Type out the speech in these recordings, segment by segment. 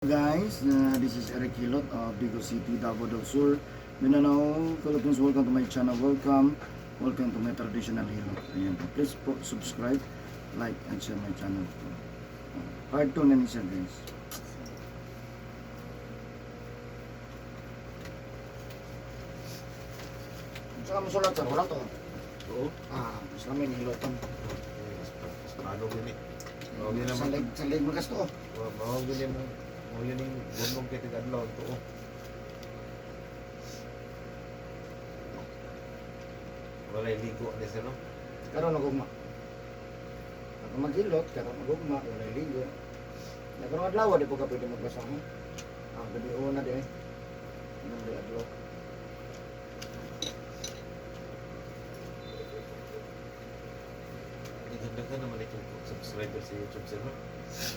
Guys, this is Eric Hilot of Bigo City, Davao del Sur, Mindanao, Philippines. Welcome to my channel. Welcome to my traditional Hilot. Ayan po. Please po, subscribe, like, and share my channel po. Part 2 na niya siya, guys. Saka mo sulat, sir. Wala to. Oo. Mas kami ni Hilotan. Ano gini? Mao gini naman. Sa leg magas to. Mao gini mo. Mao yun yung bunong kay tigadlaw to. Wala ligo ni sa no. Karon nagugma. Ako maghilot, karon nagugma, wala ligo. Nagkaroon adlaw, di po ka pwede magbasa mo. Gabi una di eh. Nang di adlaw. Nagdagdagan naman itong subscriber sa YouTube sir no.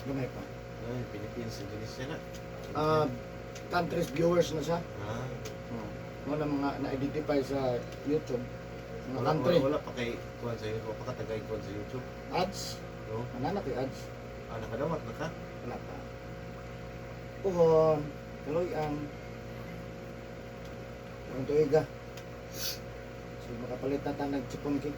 Gamay pa. Ay, Philippines, Indonesia na. Countries viewers na siya. Ah. Wala mga na-identify sa YouTube. Mga Wala, country. wala pa kay kuan sa YouTube, pa katagay kuan sa YouTube. Ads. No. Manana kay ads. Nakadawat na ka. Wala pa. Puhon. Kaloy ang tuiga. So makapalit na ta nagchipon ki.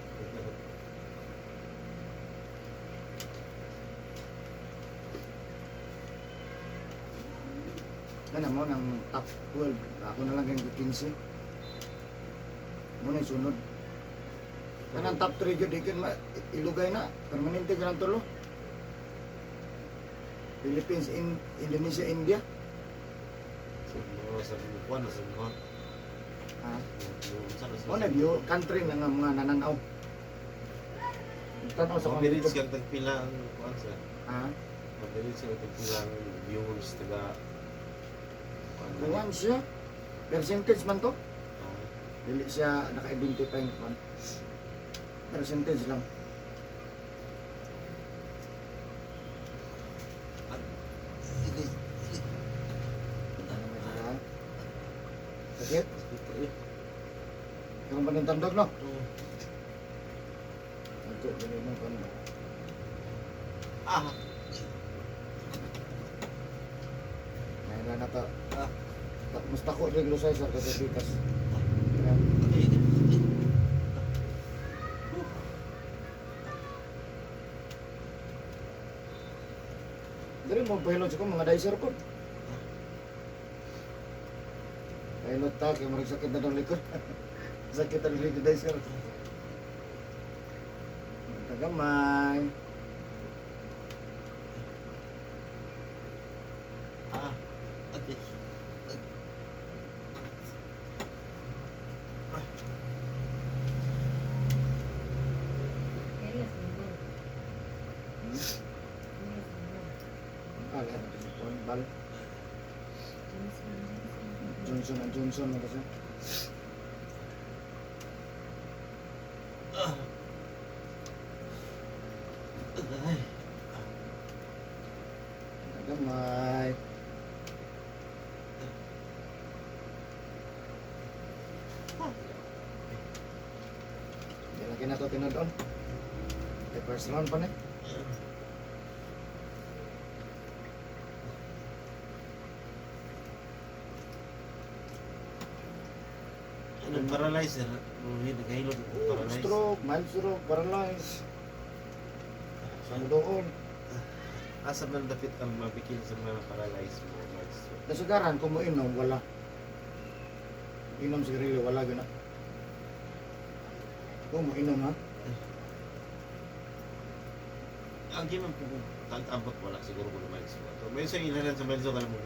Kana mo ng top 12. Ako na lang yung 15. Muna yung sunod. Kanang top 3 yun, ikan ilugay na. Permanente ka ng tulo. Philippines, Indonesia, India. Sa kuan sa mga Mo na view country na nga mga nananaw. Tanaw sa Mabilis mga kang tagpila ang kuan sa. Mabilis kang tagpila ang viewers taga kuwan siya. Percentage man to. Dili siya naka-identify ng kuwan. Percentage lang. Sakit? Yung panintandog no? Ito, gano'n yung kanda. Ngayon na ito. Musta ko rin lusay sa kasasikas. Dari mo pahilot ko mga dicer po. Pahilot ta, kaya marag sakit na ng likod. Sakit na ng likod dicer. Tagamay. Lahat ng pinipon, bal. Johnson & Johnson na kasi. Tagamay. Hindi lagi na ito tinodon. The first round pa na. Paralyzer, nagahilot paralyze. Stroke, mild stroke, paralyzed. Sa doon. Asa man dapit ang mapikil sa mga paralyze mo. Nasagaran, kung mo inom, wala. Inom sigarilyo, wala gana. Kung mo inom ha? Ang giman po tag-abot wala siguro kung naman sa ito. May isang ilalan sa Melzo ka mo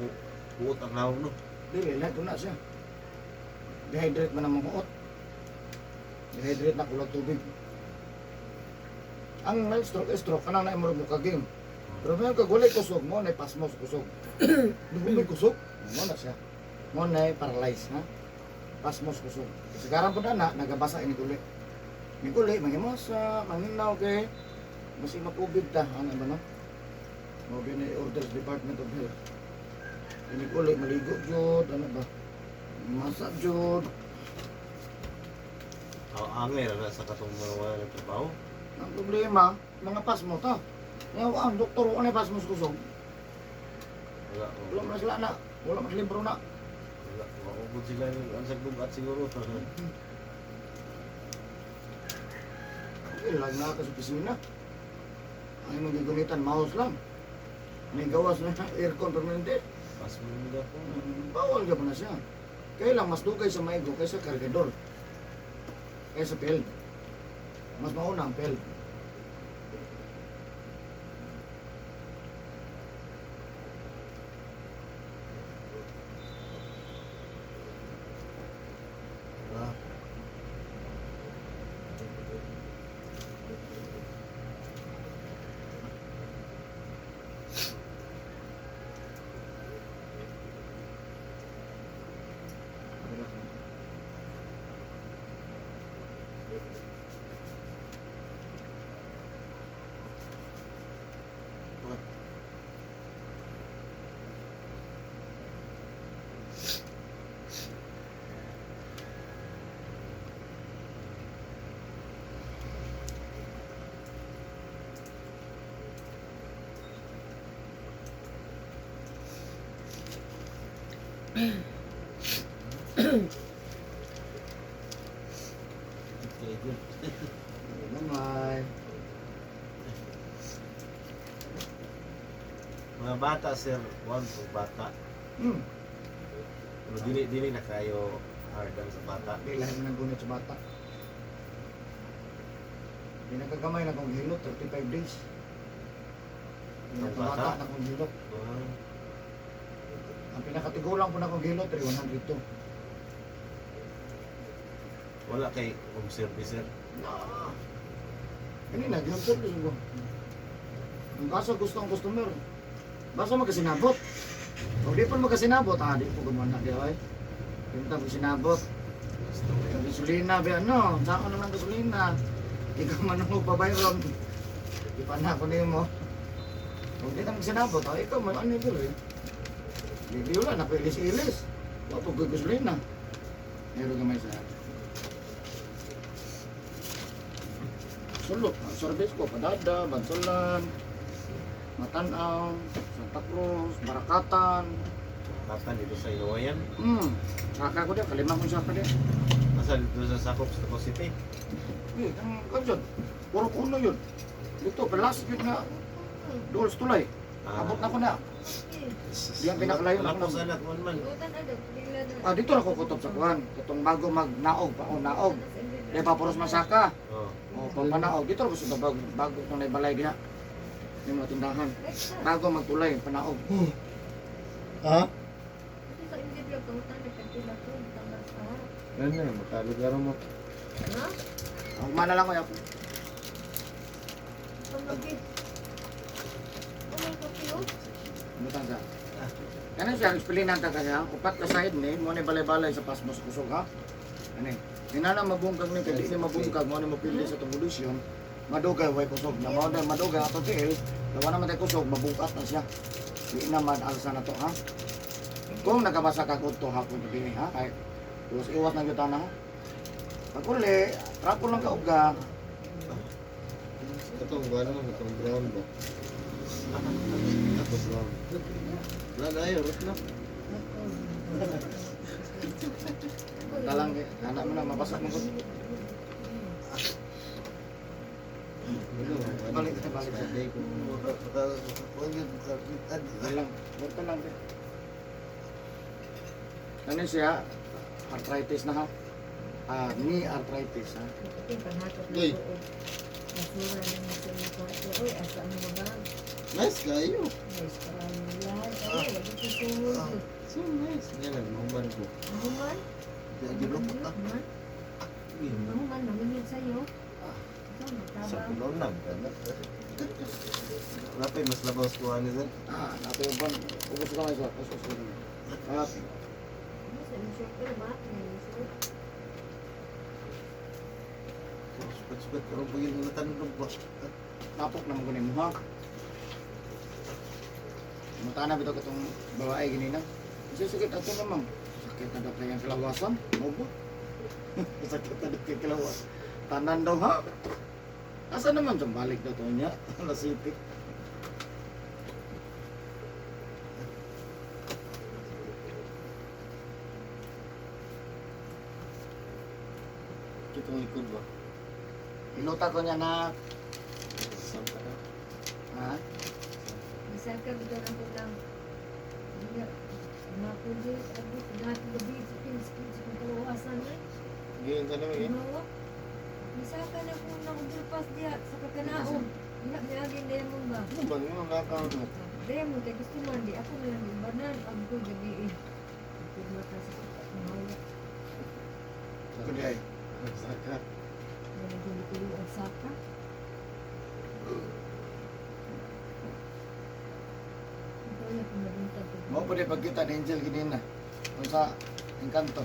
buot ang lawag no. Dili, lahat na siya. Dehydrate man ang mga dehydrate na kulang tubig. Ang mild stroke, kanang na imurog mo kaging. Pero may kagulay kusog mo, na pasmos kusog. Dugumay kusog, mo na siya. Mo na paralyze, ha? Pasmos kusog. Sagaran po na, nagabasa ini guli. Ini guli, mangimosa, manginaw kay, mas ima-COVID ta, ano ba no? Mo order Department of Health. Ini guli, maligo jud, ano ba? Masak jud. Angay na sa katong wala ng trabaho. Ang problema, mga pasmo ta. Ngayon, ang doktor, ano yung pasmo kusog? Wala. Wala man sila na. Wala man libro na. Wala. Maubod sila ang sagbugat siguro. Okay, lagi na ka sa opisina. Ang imong gigunitan, mouse lang. May gawas na aircon permanente. Pas mo nila po. Bawal ka pa na siya. Kaya lang, mas dugay sa maigo kaysa kargador. Kaysa pel. Mas mauna ang pel. Ah. Okay, good. Namay. Mga bata, sir. One po bata. Pero dili na kayo hardan sa bata. Di lahat na gunit sa bata. Pinagagamay na kong hilot, 35 days. Ang Pinagabata bata? na kong hilot. Ah. Ang pinakatigulang po na kong hilot, 102. Wala kay home service, sir. No. Kanina, gihang service ko. Ang kaso gusto ang customer. Basta magkasinabot. Kung di pa magkasinabot, di po gumana di ay. Yung tabi sinabot. Yung gasolina, be ano, saan ka naman gasolina? Ikaw man mo pabayron. Di pa na ko mo. Kung di na magsinabot, ikaw man ano yun eh. Hindi wala, napilis-ilis. Wala po gasolina. Meron ka may sa sulok, ang service ko, Padada, Bansolan, Matanaw, Santa Cruz, Barakatan. Kapan dito sa Ilowayan. Saka ko din, kalimang kong saka din. Nasa dito sa Sakop, sa Davao City. Ang kanyan, puro kuno yun. Dito, pelas yun nga, doon sa tulay. Abot na ko na. Di ang pinakalayo na Wala ko po na. sa anak man. Dito na ko kutob sa kuhan. Itong bago magnaog pa, o naog. Di pa puros masaka. Oh. O, panaog. Dito na ko sa bago itong naibalay diha. Yung mga tindahan. Bago magtulay, panaog. Ha? Ano na, makalugaro mo. Ang mana lang ko ako. Butang sa. Ano siya, explainan ta kanya, upat ka side ni, mo ni balay-balay sa pasmos kusog ha. Ano hinana mabungkag ni, kaya di ni mabungkag, mo ni mapili sa tumulusyon, madugay, way kusog. Na mo na madugay, ato tiil, lawa naman tayo kusog, mabungkat na siya. Di naman alsa na to ha. Kung nagkabasa ka kung to hapon pagkini ha, kaya iwas ng yuta na ha. Pag uli, rapo lang ka uga. Itong wala mo, itong brown ba? Ito brown. Wala na yun, rot na. Talang, anak mo na, mabasak mo ko. Balik ka, balik ka. Saday ko. Lang, borto lang din. Ano siya? Arthritis na ha? Knee arthritis ha? Uy. Nice kayo. So nice. Yan ang mahuman ko. Jadi lupot na. Sa Pulonag. Wala pa mas labaw sa kuha ni sir. Nato yung ban. Ubus ka lang isa. Ubus ka lang. Sukat-sukat pero pagin mo natanong ba? Tapok naman ko mo ha? Mutana bito ka itong babae ganina. Kasi sakit ato naman. Sakit na dapat yung kalawasan. Mo ba? Sakit na dapat yung kalawasan. Tanan daw ha? Asa naman itong balik daw ito niya? Alas City. itong likod ba? Iluta ko niya na, Sampa na. ha? Bisa ka bilang ako lang. Hindi napundi ako lahat gabi sa kawasan na. Ganyan ka naman eh. Mawa. Bisa ka na kung nakubulpas diya sa kakanaon. Hindi niagin demon ba? Ano ba? Ano nakakaw mo? Demon kay gusto man di ako lang di banan ang ko gabi eh. Ako mata sa mawa. Kuday. Saka. Naging tulo ang saka. Ito yung pinabuntag ko. Mo pa rin pagkita ni Angel ganina. Kung sa Encanto.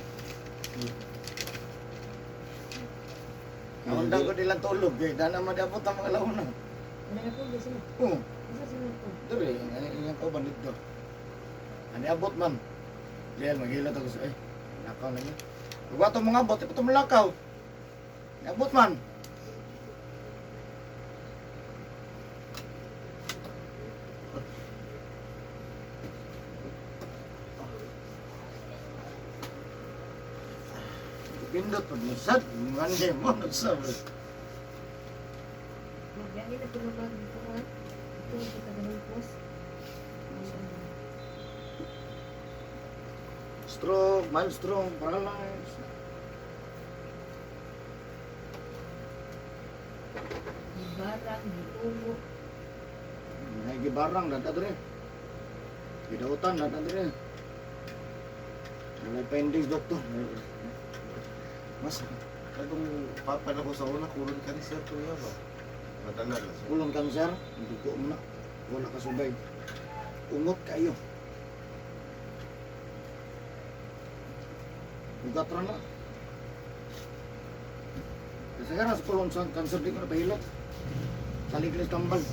Naundang ko nilang tulog eh. Dana madapot ang mga launa. Ano na po di sila? Oo. Isa sila po. Dere, yung ko bandit do. Ani abot man. Diyan maghilot ako sa nakaw na niya. Huwag ito mga abot, ito malakaw. Abot man. Pindot pag nisad, mandi mo nagsabi. Yan nila pinabag dito ha. Ito yung kita ng post. Stroke, mild stroke, paralyzed. Di barang, di ulo. Nagibarang dada dre. Gidautan dada dre. May pendings doktor. Mas Kadong papan ako sa una, kulon cancer to ya ba? Madala na siya. kulong kanser, hindi ko na. Wala ka subay. Ungot kayo. Ugat ra na. Kasi nga sa kulong sa kanser di ko na pahilot. Saliglis tambal.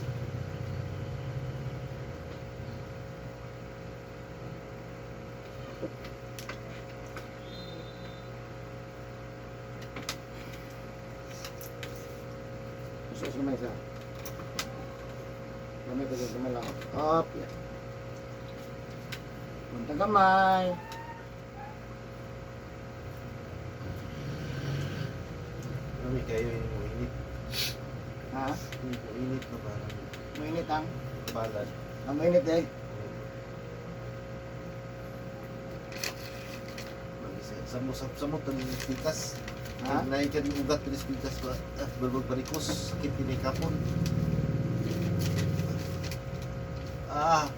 Sus naman isa. Gamay ko sa kamay lang. Up, yan. Puntang kamay. Kami kayo yung mainit. Ha? Mainit na parang Mainit ang. balad. Ang mainit eh. Samot ang pitas. Ha? Naikan yung ugat ng pitas ba? Berbag parikos. Sakit ini kapon. Ah.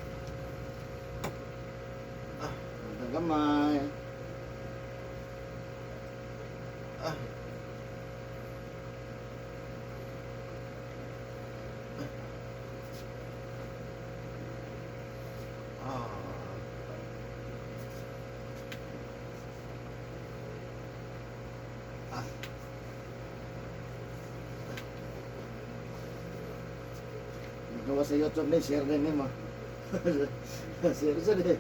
Puntang kamay. Ah. Ah. Ah. Gawa sa YouTube ni share din ni mo. Share sa din.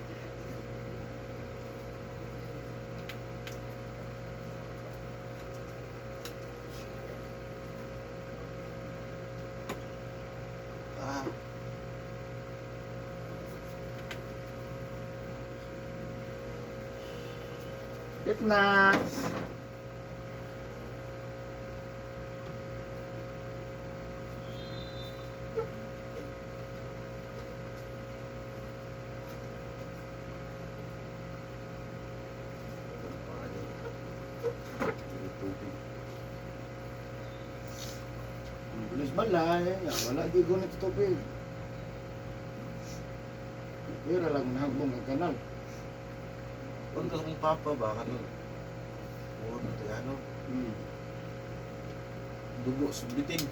Ah. Fitna. Bilis balay, wala di gunit tubig. Pira lang nagbong ang kanal. Kung kang papa ba kanon? Oo, ito ano? Hmm. Dugo subitin.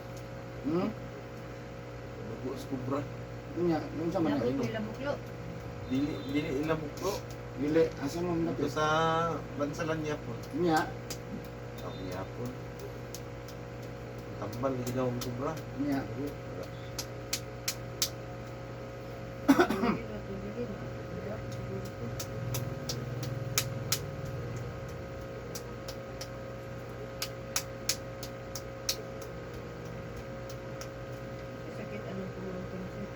Hmm? Dugo sa kubra. Nya, yung sa man Labot ito. nila muklo. Dili ilang mukro. Dili, asa mo na Ito sa bansalan niya po. Nya, Ang niya po. Tambal di daw ang kubra. nya. Sakit anong tulong ko siya.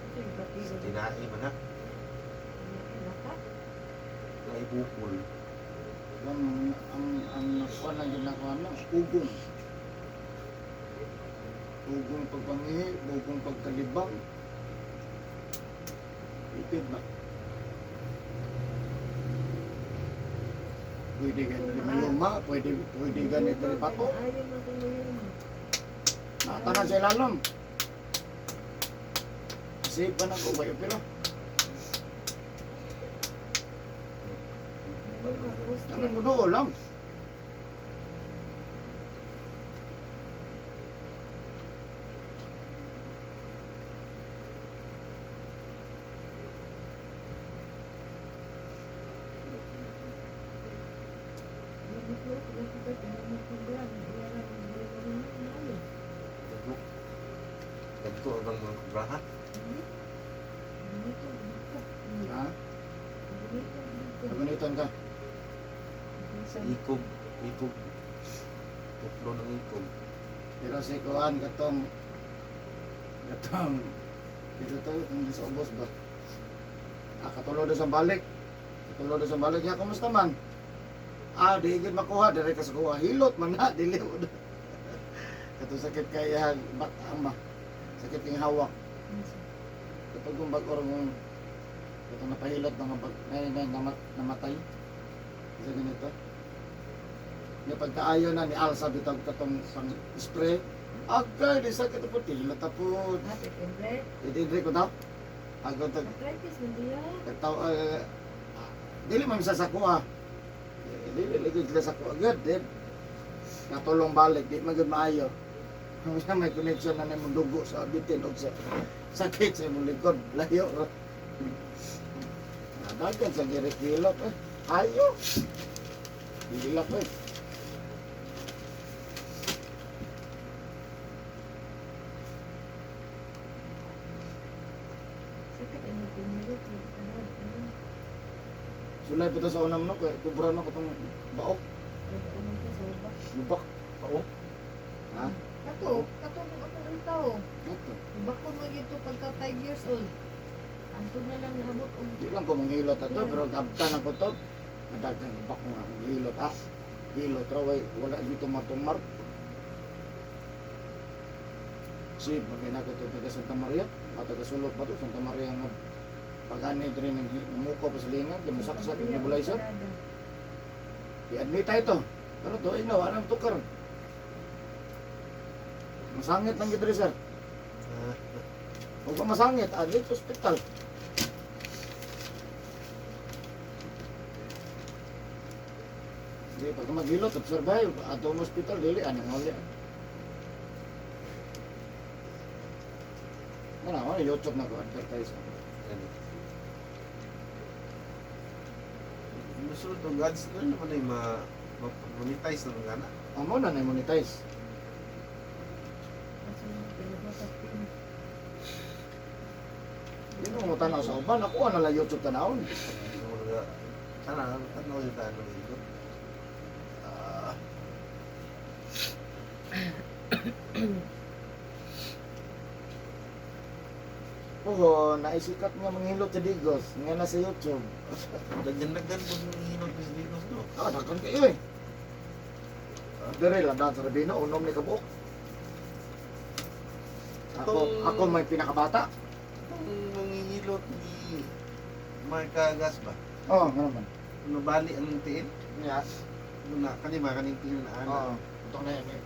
Ito yung pati Sa sa tinai man na. Naka. Naibukol. ang nakuha lang yun ako ano, ugong. Ugong pagpangihi, ugong pagkalibang. Ipid na. Pwede ganito ni Mayuma, pwede ganito ni Pato. Ayaw mo kung mayroon. Natanan sa ilalom. Save pa na ko, bayo pero. Tangan mo doon lang. Ganito ang mga kubraha. Ha? Paguniton ka. Sa ikob. Ikob. Tuklo ng ikob. Pero si Kuan katong dito to kung sa ubos ba. Katulod sa balik. Katulod sa balik ya kumusta man? Di gid makuha dire ka sa kuha. Hilot man na dili. Kato sakit kaya ama. Sakit ning hawak. Kapag kung bag-or mong ito napahilot ng namatay. Isa ganito. Yung pagkaayo na ni Alsa bitag katong pang spray. Agay, di sakit po. Hilot na po. Idindri ko daw. Agad tag Practice mo diya. kataw. Dili man sa sakuha. Dili ligid sila sakuha. Agad din. Natulong balik. Di magod maayo. Ang siya may connection na mong dugo sa bitin o sa sakit sa imong likod. Layo. Nadagan sa girik-hilot eh. Ayo. Hilap eh. Sakit ang pinilot. Sulay pa to sa unang no. Kubra na ko itong baok. Lubak. Baok. Ha? Kato mo ako ng tao. Ito. Bako mo ito pagka 5 years old. Anto na lang naabot og Di lang ko manghilot ato. Pero gabta na ko to. Nadagan bak mo nga. Hilot ha. Hilot raway. Wala dito matumar. Si pagkina ko ito taga Santa Maria. Taga Sulot pa to. Santa Maria nga. Pag-ani ito rin ng muko pa sa lingan. Di mo saksak. Di mo bulay sa. I-admit ito. Pero to, ino, anong tukar? Masangit lang gito rin, sir. Huwag ka masangit, dito sa hospital. Hindi, pagka maghilot, observe, ato ang hospital, dili, anong huli. Ano, YouTube na ko, advertise. Gusto ito, God's na naman ay ma-monetize ng gana. Amo na na-monetize. Hindi mo tanaw sa uban, ako na lang YouTube tanawon. Sana, ano yung tayo ng ito? Oo, naisikat nga manghilot sa Digos, nga na sa YouTube. Dagyan-dagyan po ng hinot ng Digos, no? Dagan kayo eh. Dire lang dahil sa Rabino, unom ni kabuok. Ako may pinakabata. Itong manghihilot ni Marcagas ba? Oo, nga naman. Nabali ang tiin? Nga. Muna, kanima, kaning tiin na ana. Oo. Ito na yan eh.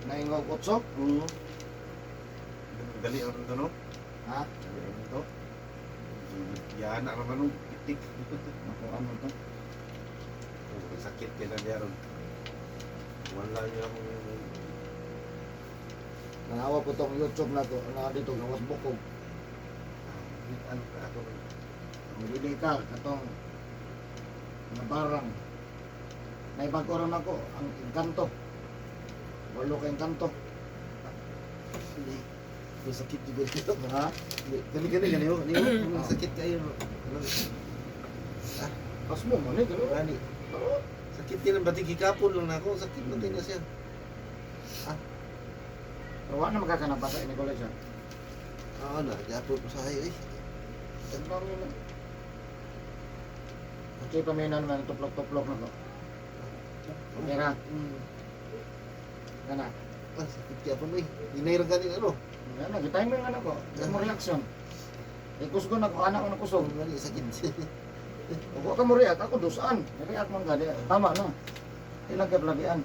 Naingog utso. Oo. Dali ang ito, no? Ha? Dali ang ito. Yan na naman, no? Itik. Ako ano to? Sakit ka na diyan. Wala niya akong... Nanawa ko tong YouTube na to. Ano dito, gawas bukog. Ano ka ako? Hindi ka, katong nabarang. Naibagoran ako, ang engkanto. Walo ka engkanto. May sakit juga dito. Ha? Gani-gani, gani. May sakit kayo. Pas mo, mali, gano'n. Gani. Sakit din ang batik hikapon lang na ako. Sakit na din na siya. Pero wala na magkakanabasa ini college siya. Oo na, japon ko sa hayo eh. Tentang yun. Okay, paminan naman, tuplok-tuplok na to. Okay ra. Kana. Ah, sakit kaya pa may. Hinay rin ganin ano. Ano, timing ano ko. Mo reaction. Kusog na ko anak ko na kusog. Mali sakit. Huwag ka mo react, ako dosaan. React mo nga, tama na. Ilang kaplagian.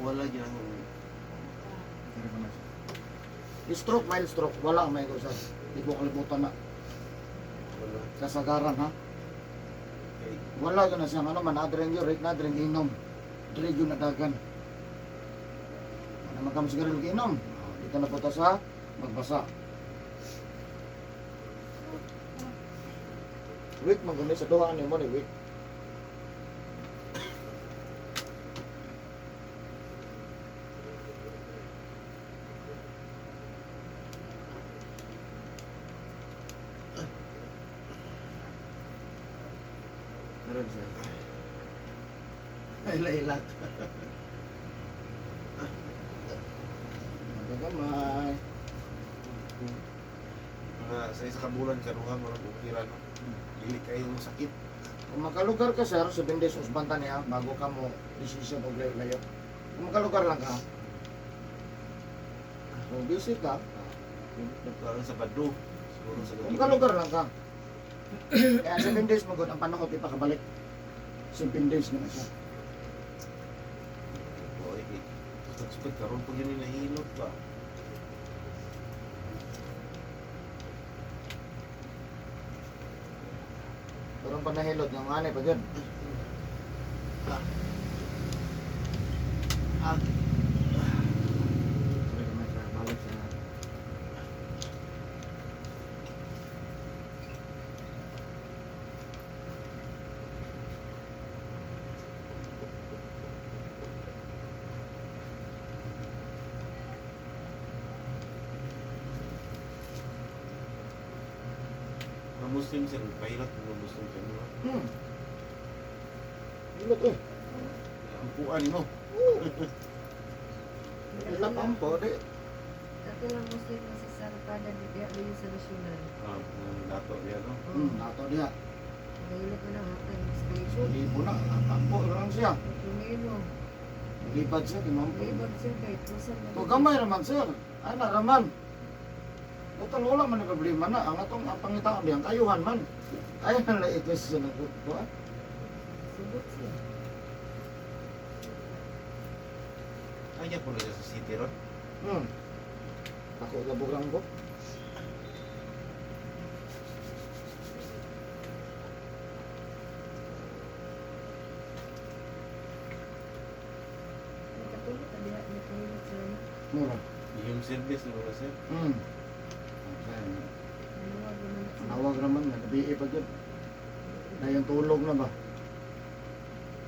Wala dyan ako. Stroke, mild stroke, wala ang may kusa. Di ko kalimutan na. Wala. Kasagaran ha. Okay. Wala yun na siyang ano, manadring uric, nadring inom. Dili yun nadagan. Ano magkam sigarilyo inom. Dito na po ta sa magbasa. Week maganda sa duha ni mo ni week. Meron siya. Ilat. Magagamay. Mga sa isa ka bulan karuha mo na bukira no. Dili kayo ng sakit. Kung makalugar ka sir, 7 days usbanta niya bago ka mo decision o layo. Kung makalugar lang ka, kung busy ka, Nagkaroon sa Bado. Siguro sa kung makalugar lang ka. Kaya 7 days magod ang panahon ipakabalik. 7 days na siya. Boy, sukad karon pag yun nahilot ba? Pero pag nahilot, yung anay pa dyan. Balik sa Mga Muslim sir, pahilot mga Muslim sir. Hilot eh. Ang puan mo. Hilot ang po, di. Ato lang Muslim na sa Sarpada di Diya Liyo sa Nasyonal. Ang dato niya no. Nato diya. Nahilot ko ng hatay ng So, station. libo na. Takbo lang siya. Tumino. Lipad siya, kimampo. Libag siya kahit kusan. So, gamay raman sir. Ay na raman. Ito wala man ang problema na. Ang atong ang pangitaan diyan, kayuhan man. Ay, na i-twist siya ng kuto. Subot siya. Kaya po na siya sa city ron. Ako labugrang ko. Nakatulog ka diya. Nakahilot sila na. Mura. Yung service na wala sir. Nanuwag naman sila. Nawag naman nga. Nabi pa dyan. Na yung tulog na ba?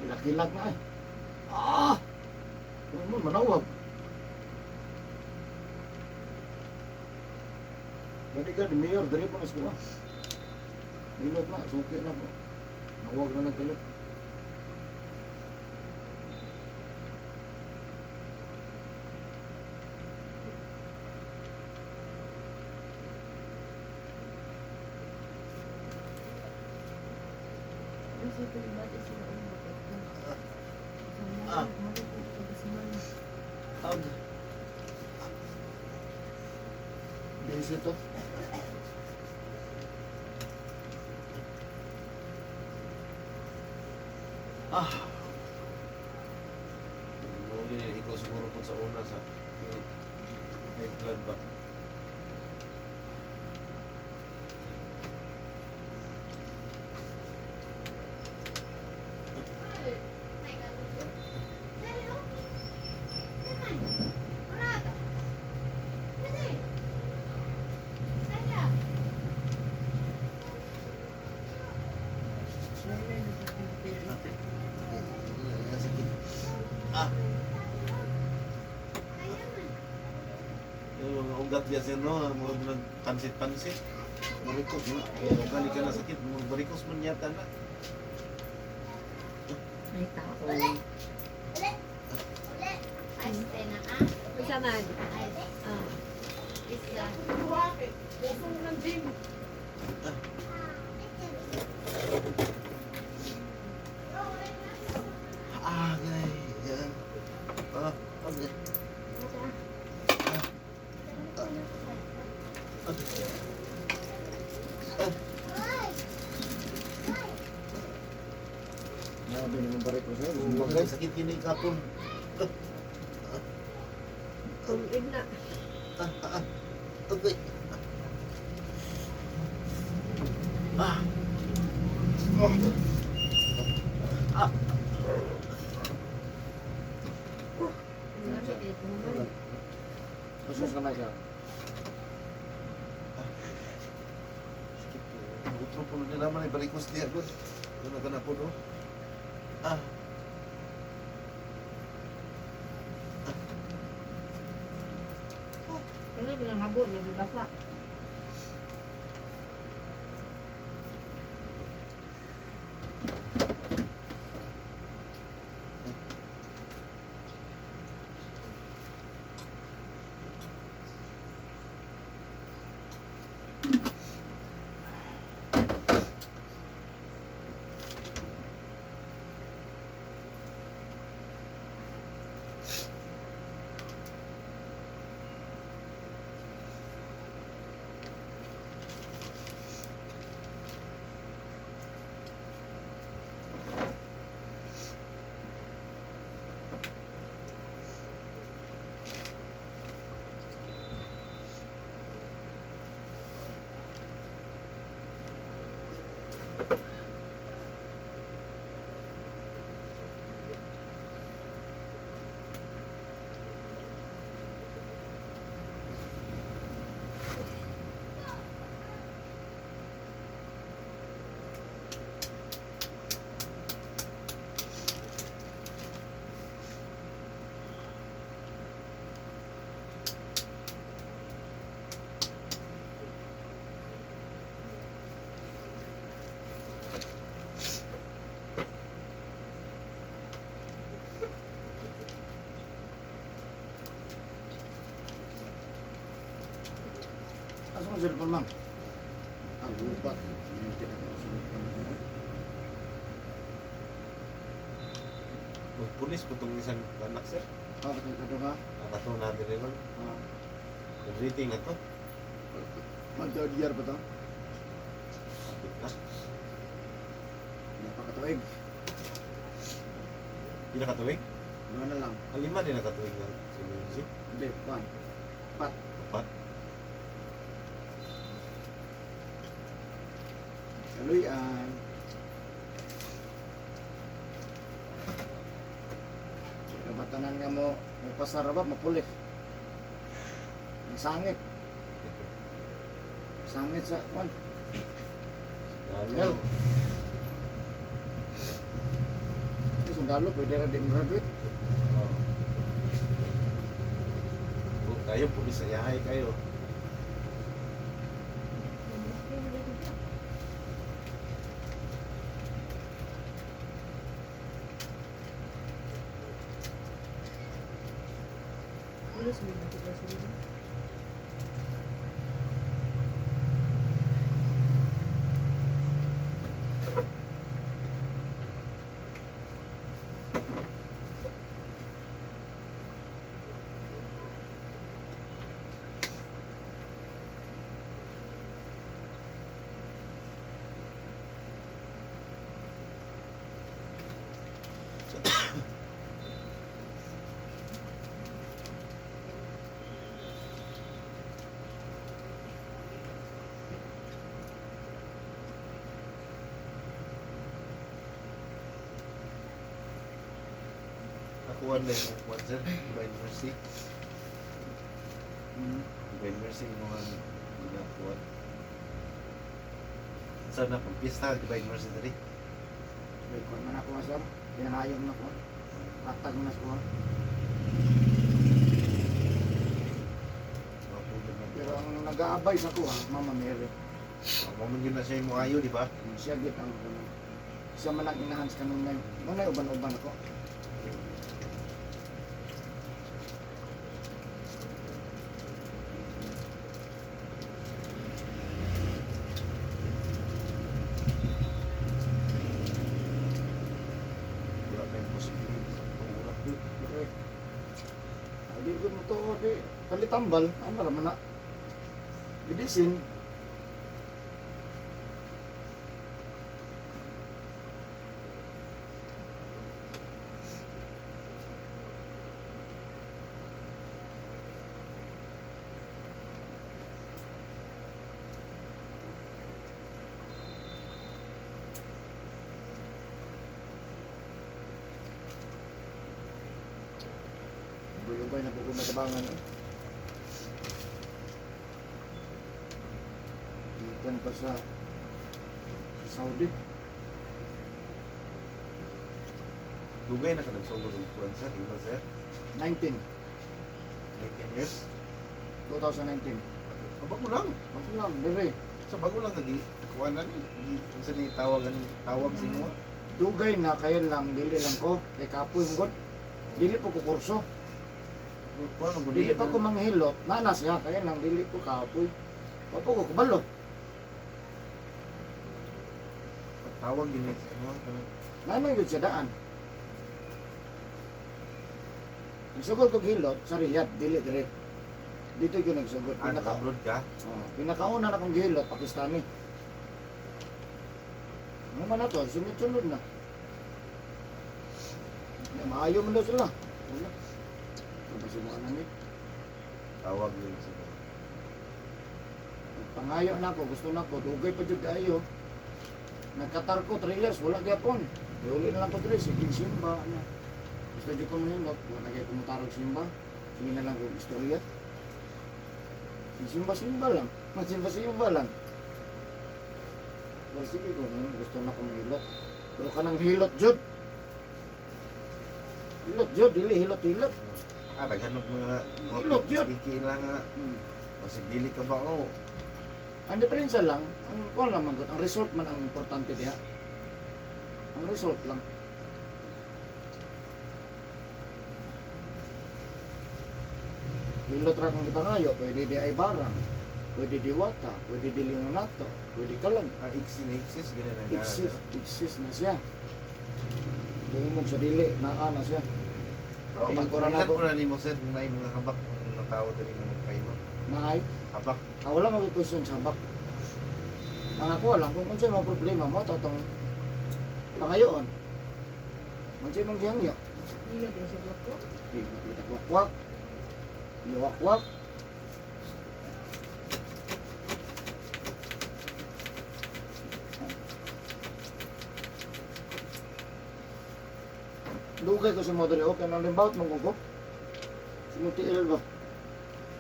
Kilak-kilak na eh. Ah! Ano mo, manawag. Dali ka, di mayor, dali pa na sila. Milot na, suki na po. Nawag na nagkalit. Kasi ito yung bata sila ang bakit. Ah. Busy to. Ikaw siguro po sa una sa high blood ba? Yung mga ugat niya sir no, mga nagpansit-pansit. Barikos na. Ugali ka na sakit, mga barikos man yata na. Ay, tao. Isa man. Ah. Isa. balik ko sa'yo. Bagay sakit kini kapon. Kung igna. Okay. Ah. Ah. Ngamit ito naman. Kasus ka na siya. Utro po na naman ay balikos niya ko. Ano ka na po, no? Ah. Kaya bilang habo, nagbibasa. Asa ang cellphone, ma'am? Ang lupa. Pulis po itong isang anak, sir. Ah, betul ka doon, ha? Nakato natin rin. Ah, Rating ato. mag-third year pa to? Kapit na. Napakatuig. Hindi nakatuwig. Ano na lang? Alima din nakatuwig na si Lucy. Hindi, pan. Pat. Apat. Kaluyan. Kabatanan nga mo, pasaraba, mapulit. Ang sangit. Sangit sa, kwan. Lalo. Hell. Kasi sundalo, pwede na din graduate. Oh. Kung kayo, pulis, ayahay kayo. Pulis mo na kita sila. Nakuha na yung one, sir. Divine Mercy. Divine Mercy yung mga ginakuha. Saan na pang pista, Divine Mercy tadi? May kwan man ako, sir. Pinahayong na ko. Patag na ko. Mapulit na. Pero ang nag-aabay sa ko, Mama Mary. Maman yun na siya yung maayo, di ba? Siya git ang siya man ang inahans kanong ngayon. Muna uban-uban ako. Wala tayong posibility sa pangulak yun. Correct. Di ko mo to, di. Kalitambal, ang maraman na. Gidisin. Napay na po natabangan. Ikan pa sa Saudi. Dugay na ka nagsugod ng kuwan sir, di ba sir? 19. 19 years? 2019. Bago lang. Ako lang, dire. Sa bago lang lagi. Kuwan na ni. Kung saan ni tawag sa inyo. Dugay na kayo lang, dili lang ko. Kay kapoy mo god. Dili po ko kurso. Kuwan ang Dili pa ko manghilot. Nanas siya, kaya lang dili ko kapoy. Papo ko kubalo. Tawag din sa inyo. Nanay yun siya daan. Nagsugod ko hilot sa Riyadh, dili dire. Dito ko nagsugod. Ah, naka-abroad ka? Pinakauna na kong gihilot, Pakistani. Ano man na to, sunod-sunod na. Maayo man daw sila. Wala. Napasimuan namin. Tawag din sa inyo. Pangayo na ako, gusto na ako. Dugay pa dyan kayo. Nagkatar ko, 3 years, wala gyapon. Iuli na lang ko 3, sige, simba. Ano. Gusto dyan ko manhilot. Wala kayo kumutarog simba. Sige na lang ko istorya. Simba-simba lang. Simba-simba lang. Well, sige ko, gusto na akong hilot. Pero ka nang hilot, Jud. Hilot, Jud. Dili, hilot-hilot. Ah, naghanap mga Hilot, yun. Iki lang nga. Kasi dili ka ba o? Ang diferensya lang, ang kuwan lang man, ang result man ang importante diha. Ang result lang. Hilot ra kung ipangayo, pwede di ay barang, pwede di wata, pwede di lingonato, pwede kalan. Ah, iksis, gina na. Exist na siya. Bumog sa dili, naa na siya. Oh, Pagkuran pagkuran ako. ko na ni mo sir, kung na mga habak ng tao dali nga magkaimo. Naay, Habak. wala mag-question sa bak. Ang ako lang, kung unsay mga problema mo, tatong pangayoon. Unsay mong gihangyo? Nila din sa blok ko. Wakwak. Wakwak. Lugay ko sa model, okay nang limbaut mong ko. Sinutiil ba?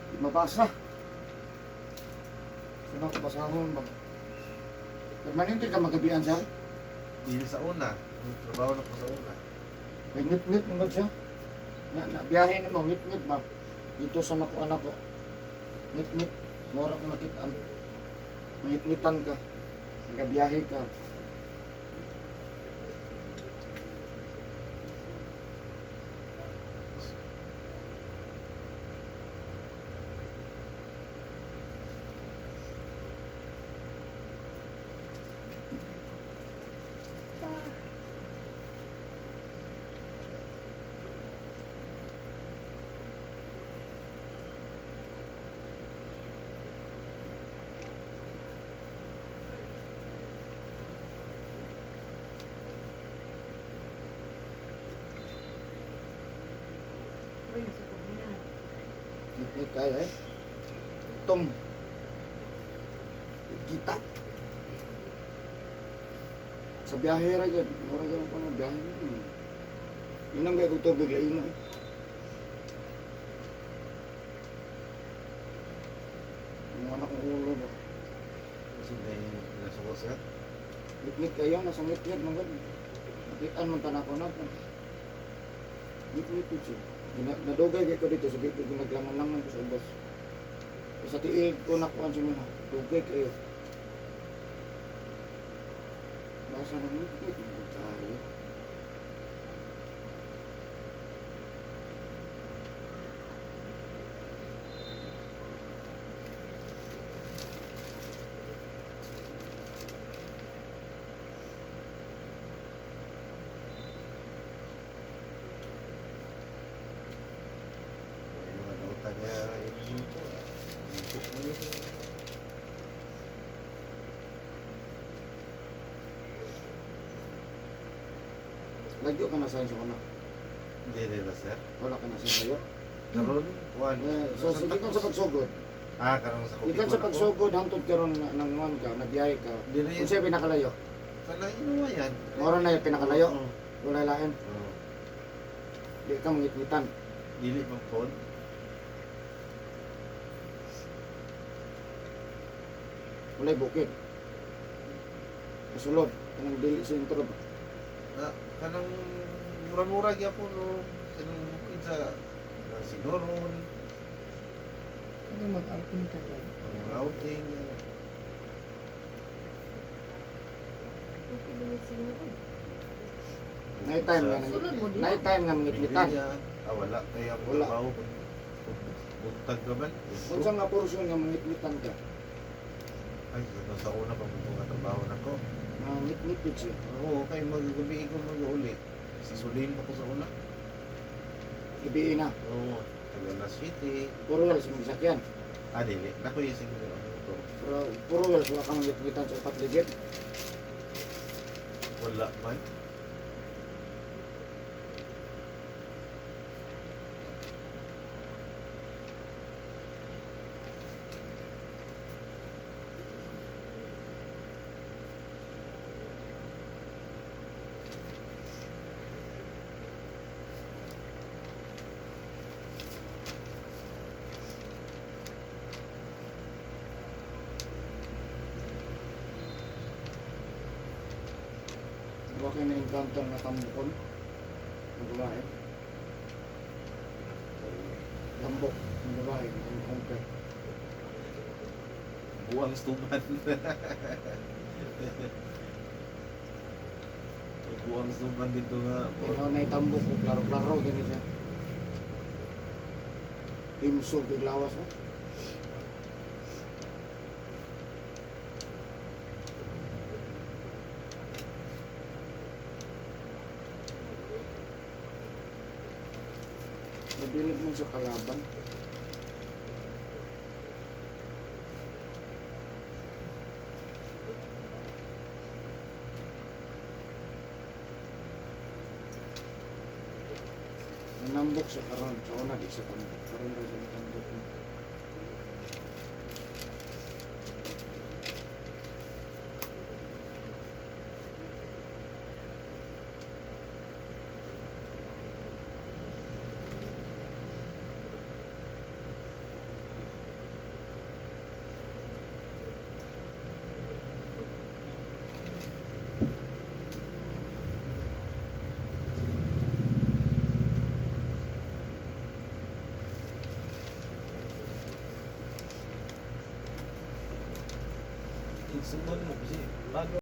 Di mabasa. Sino ko basahon ba? Permanente ka magabihan siya? Dili sa una. Trabaho na ko sa una. May ngit-ngit mo siya. Na biyahe na mo, ngit-ngit ba? Dito sa nakuha na ko. Ngit-ngit. Mura ko nakitaan. Ngit-ngitan ka. Nagabiyahe ka. Uy, nasa pagbinan. Ngit-ngit kaya eh. Itong kita. Sa biyahe ra dyan. Mura dyan pa na biyahe na yun. Inang gaya kong tubig la ino eh. Ang anak kong ulo ba? Kasi may nasuko sir. Ngit-ngit kayo, nasa ngit-ngit mga ganun. Nakitaan man tanako na po. Ngit-ngit po siya. Nadugay kayo ko dito sa bito, naglangan-langan ko sa ubos. Sa tiig ko nakuha siya mga. Dugay kayo. Basa na ngit-ngit. Ngit tayo. May mga nautan niya yung po. Ikot mo yun. Lagyo ka na sa inyo na. Hindi nila sir. Wala ka na sa inyo. Karon, kuwan. So, ikan sa pagsugod. Ah, karon sa Ikan sa pagsugod, hantod karon ng man ka, nagbiyahe ka. Dili Kung siya pinakalayo. Sana inuwa yan. Mora na yung pinakalayo. Oo. Wala lain. Oo. Di ka mangit-ngitan. Dili mang phone. Walay bukid. Kasulod, kanang dili sentro ba? Na kanang mura-mura gyapon no kanang bukid sa Sinoron, Ano mag-outing ka ba? ang outing. Okay naman siguro. Night time Sa- nga nang Sulod mo din. night time nga mangitlitan. Wala kaya ang Wala. trabaho. Buntag naman. Unsa nga portion nga mangitlitan ka? Ay, sa una pa mo nga trabaho na ko. Mangitlit siya. Oo, kay magabi ko mag-uli. Sa Sulin pa ko sa una. Ibiin na. Oo, Tagalas City. Puro wala sa mga sakyan. Dili. Nako yung single ano to. Pero puro wala sila kang mangitlitan sa upat legit. Wala man. Diba kayo na-encounter na tambukon? Ang babae. Tambok. Ang babae. Ang encounter. Buwang stuman. Buwang stuman dito nga. Ikaw na itambok ko. Klaro-klaro. Ganyan siya. Imsog yung lawas mo. Nabilib mo sa kalaban. Nanambok sa karon. Sa una, di sa tambok. Karon na sa tambok mo. Suman mo kasi bago